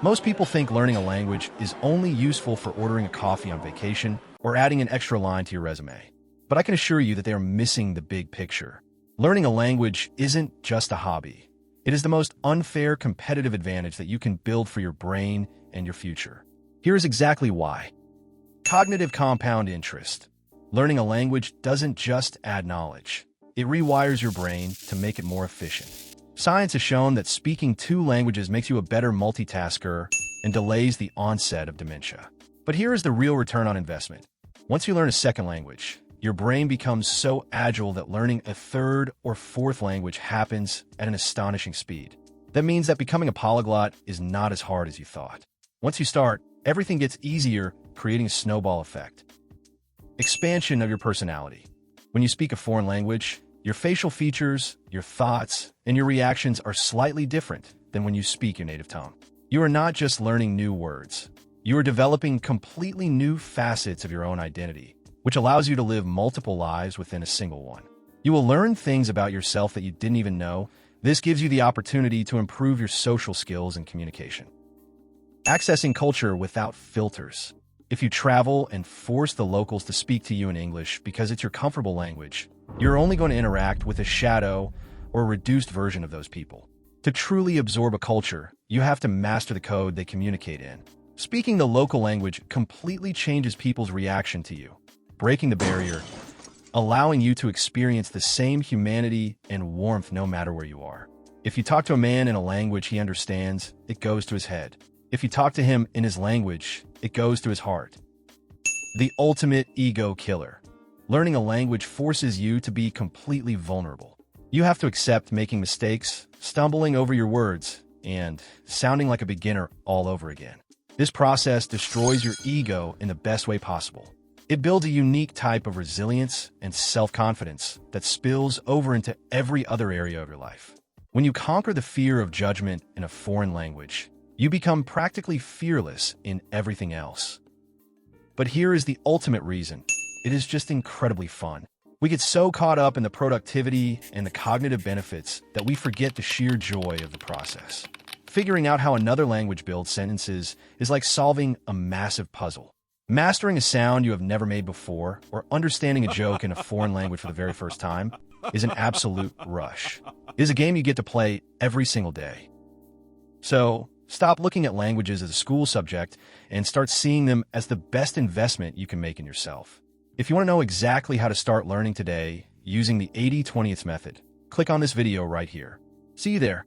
Most people think learning a language is only useful for ordering a coffee on vacation or adding an extra line to your resume. But I can assure you that they are missing the big picture. Learning a language isn't just a hobby. It is the most unfair competitive advantage that you can build for your brain and your future. Here is exactly why. Cognitive compound interest. Learning a language doesn't just add knowledge. It rewires your brain to make it more efficient. Science has shown that speaking two languages makes you a better multitasker and delays the onset of dementia. But here is the real return on investment. Once you learn a second language, your brain becomes so agile that learning a third or fourth language happens at an astonishing speed. That means that becoming a polyglot is not as hard as you thought. Once you start, everything gets easier, creating a snowball effect. Expansion of your personality. When you speak a foreign language, your facial features, your thoughts, and your reactions are slightly different than when you speak your native tongue. You are not just learning new words. You are developing completely new facets of your own identity, which allows you to live multiple lives within a single one. You will learn things about yourself that you didn't even know. This gives you the opportunity to improve your social skills and communication. Accessing culture without filters. If you travel and force the locals to speak to you in English because it's your comfortable language, you're only going to interact with a shadow or a reduced version of those people. To truly absorb a culture, you have to master the code they communicate in. Speaking the local language completely changes people's reaction to you, breaking the barrier, allowing you to experience the same humanity and warmth no matter where you are. If you talk to a man in a language he understands, it goes to his head. If you talk to him in his language, it goes to his heart. The ultimate ego killer. Learning a language forces you to be completely vulnerable. You have to accept making mistakes, stumbling over your words, and sounding like a beginner all over again. This process destroys your ego in the best way possible. It builds a unique type of resilience and self-confidence that spills over into every other area of your life. When you conquer the fear of judgment in a foreign language, you become practically fearless in everything else. But here is the ultimate reason. It is just incredibly fun. We get so caught up in the productivity and the cognitive benefits that we forget the sheer joy of the process. Figuring out how another language builds sentences is like solving a massive puzzle. Mastering a sound you have never made before or understanding a joke in a foreign language for the very first time is an absolute rush. It is a game you get to play every single day. So, stop looking at languages as a school subject and start seeing them as the best investment you can make in yourself. If you want to know exactly how to start learning today using the 80/20 method, click on this video right here. See you there.